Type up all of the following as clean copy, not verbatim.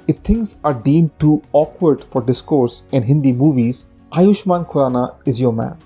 If things are deemed too awkward for discourse in Hindi movies, Ayushmann Khurrana is your man.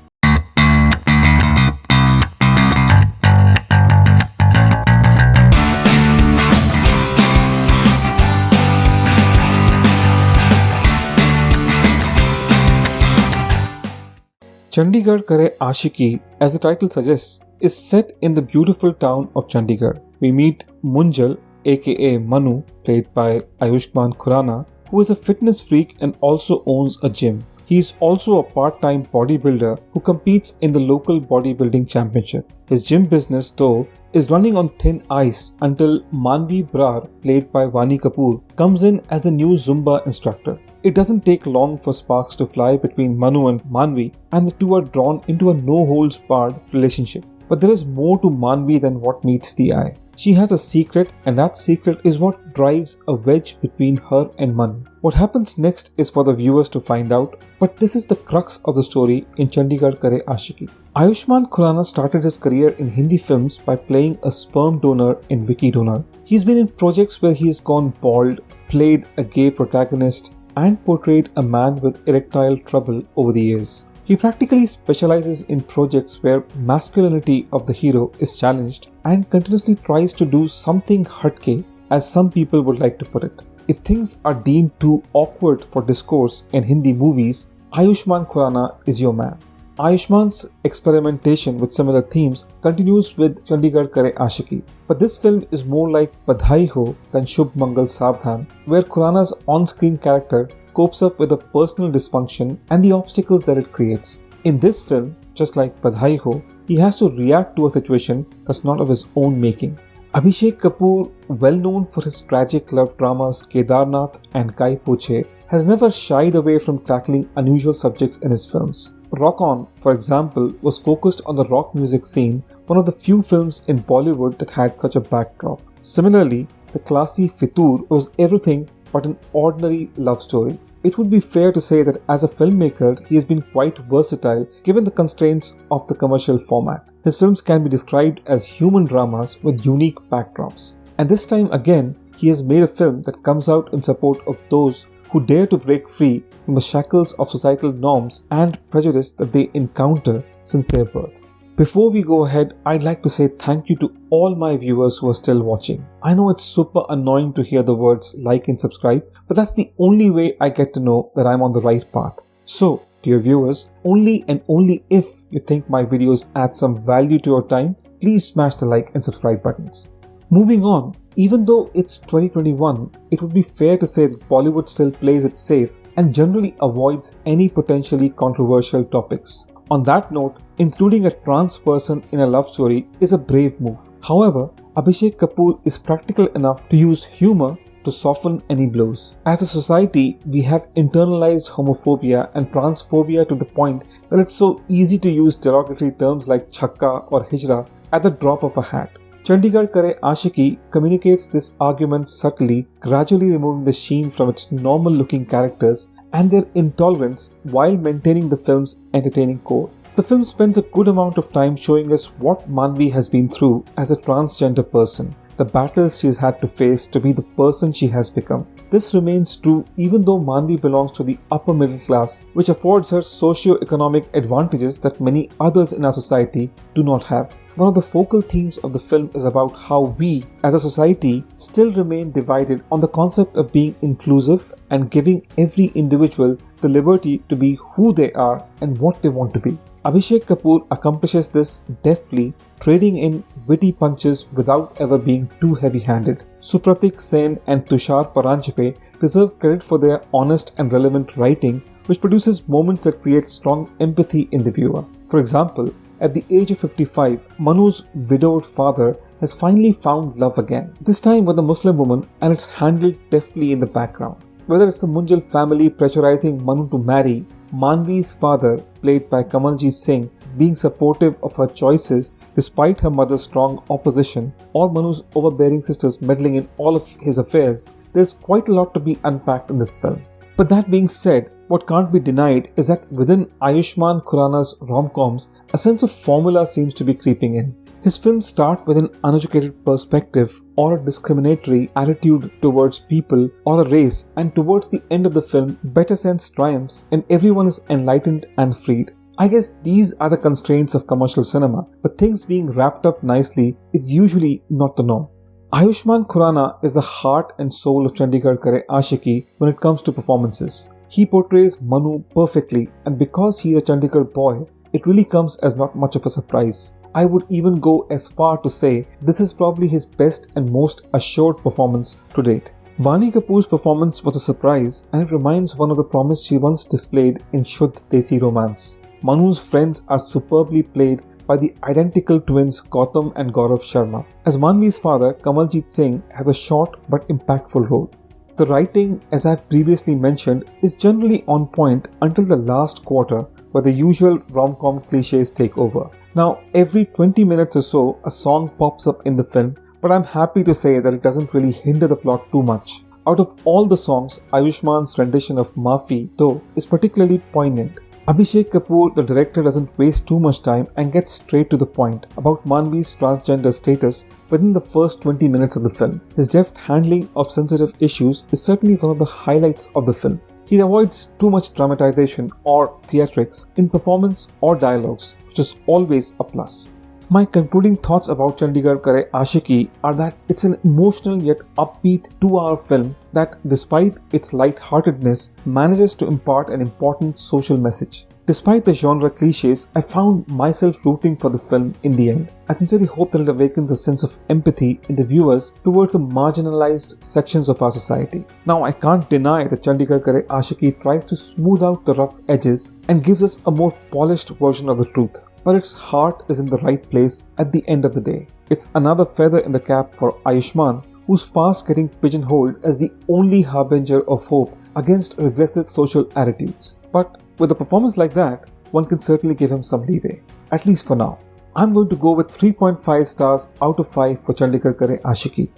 Chandigarh Kare Aashiqui, as the title suggests, is set in the beautiful town of Chandigarh. We meet Munjal, aka Manu, played by Ayushmann Khurrana, who is a fitness freak and also owns a gym. He is also a part-time bodybuilder who competes in the local bodybuilding championship. His gym business, though, is running on thin ice until Manvi Brar, played by Vaani Kapoor, comes in as the new Zumba instructor. It doesn't take long for sparks to fly between Manu and Manvi, and the two are drawn into a no-holds-barred relationship. But there is more to Manvi than what meets the eye. She has a secret, and that secret is what drives a wedge between her and Manu. What happens next is for the viewers to find out, but this is the crux of the story in Chandigarh Kare Aashiqui. Ayushmann Khurrana started his career in Hindi films by playing a sperm donor in Vicky Donor. He's been in projects where he's gone bald, played a gay protagonist, and portrayed a man with erectile trouble over the years. He practically specializes in projects where masculinity of the hero is challenged and continuously tries to do something hatke, as some people would like to put it. If things are deemed too awkward for discourse in Hindi movies, Ayushmann Khurrana is your man. Ayushmann's experimentation with similar themes continues with Chandigarh Kare Aashiqui, but this film is more like Badhai Ho than Shubh Mangal Savdhan, where Khurrana's on-screen character copes up with the personal dysfunction and the obstacles that it creates. In this film, just like Badhai Ho, he has to react to a situation that's not of his own making. Abhishek Kapoor, well known for his tragic love dramas Kedarnath and Kai Poche, has never shied away from tackling unusual subjects in his films. Rock On, for example, was focused on the rock music scene, one of the few films in Bollywood that had such a backdrop. Similarly, the classy Fitur was everything but an ordinary love story. It would be fair to say that as a filmmaker, he has been quite versatile given the constraints of the commercial format. His films can be described as human dramas with unique backdrops. And this time again, he has made a film that comes out in support of those who dare to break free from the shackles of societal norms and prejudice that they encounter since their birth. Before we go ahead, I'd like to say thank you to all my viewers who are still watching. I know it's super annoying to hear the words like and subscribe, but that's the only way I get to know that I'm on the right path. So, dear viewers, only and only if you think my videos add some value to your time, please smash the like and subscribe buttons. Moving on, even though it's 2021, it would be fair to say that Bollywood still plays it safe and generally avoids any potentially controversial topics. On that note, including a trans person in a love story is a brave move. However, Abhishek Kapoor is practical enough to use humor to soften any blows. As a society, we have internalized homophobia and transphobia to the point that it's so easy to use derogatory terms like chakka or hijra at the drop of a hat. Chandigarh Kare Aashiqui communicates this argument subtly, gradually removing the sheen from its normal-looking characters and their intolerance while maintaining the film's entertaining core. The film spends a good amount of time showing us what Manvi has been through as a transgender person, the battles she's had to face to be the person she has become. This remains true even though Manvi belongs to the upper middle class, which affords her socio-economic advantages that many others in our society do not have. One of the focal themes of the film is about how we, as a society, still remain divided on the concept of being inclusive and giving every individual the liberty to be who they are and what they want to be. Abhishek Kapoor accomplishes this deftly, trading in witty punches without ever being too heavy-handed. Supratik Sen and Tushar Paranjpe deserve credit for their honest and relevant writing, which produces moments that create strong empathy in the viewer. For example, at the age of 55, Manu's widowed father has finally found love again, this time with a Muslim woman, and it's handled deftly in the background. Whether it's the Munjal family pressurizing Manu to marry, Manvi's father, played by Kamaljeet Singh, being supportive of her choices despite her mother's strong opposition, or Manu's overbearing sisters meddling in all of his affairs, there's quite a lot to be unpacked in this film. But that being said, what can't be denied is that within Ayushmann Khurrana's rom-coms, a sense of formula seems to be creeping in. His films start with an uneducated perspective or a discriminatory attitude towards people or a race, and towards the end of the film, better sense triumphs and everyone is enlightened and freed. I guess these are the constraints of commercial cinema, but things being wrapped up nicely is usually not the norm. Ayushmann Khurrana is the heart and soul of Chandigarh Kare Aashiqui when it comes to performances. He portrays Manu perfectly, and because he is a Chandigarh boy, it really comes as not much of a surprise. I would even go as far to say this is probably his best and most assured performance to date. Vani Kapoor's performance was a surprise, and it reminds one of the promise she once displayed in Shuddh Desi Romance. Manu's friends are superbly played by the identical twins Gautam and Gaurav Sharma, as Manvi's father Kamaljeet Singh has a short but impactful role. The writing, as I've previously mentioned, is generally on point until the last quarter, where the usual rom-com cliches take over. Now, every 20 minutes or so, a song pops up in the film, but I'm happy to say that it doesn't really hinder the plot too much. Out of all the songs, Ayushmann's rendition of Maafi, though, is particularly poignant. Abhishek Kapoor, the director, doesn't waste too much time and gets straight to the point about Manvi's transgender status within the first 20 minutes of the film. His deft handling of sensitive issues is certainly one of the highlights of the film. He avoids too much dramatization or theatrics in performance or dialogues, which is always a plus. My concluding thoughts about Chandigarh Kare Aashiqui are that it's an emotional yet upbeat 2-hour film that, despite its light-heartedness, manages to impart an important social message. Despite the genre cliches, I found myself rooting for the film in the end. I sincerely hope that it awakens a sense of empathy in the viewers towards the marginalized sections of our society. Now, I can't deny that Chandigarh Kare Aashiqui tries to smooth out the rough edges and gives us a more polished version of the truth. But its heart is in the right place at the end of the day. It's another feather in the cap for Ayushmann, who's fast getting pigeonholed as the only harbinger of hope against regressive social attitudes. But with a performance like that, one can certainly give him some leeway, at least for now. I'm going to go with 3.5 stars out of 5 for Chandigarh Kare Aashiqui.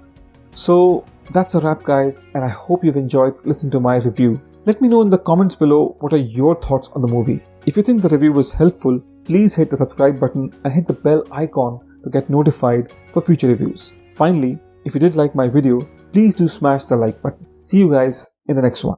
So that's a wrap, guys, and I hope you've enjoyed listening to my review. Let me know in the comments below what are your thoughts on the movie. If you think the review was helpful, please hit the subscribe button and hit the bell icon to get notified for future reviews. Finally, if you did like my video, please do smash the like button. See you guys in the next one.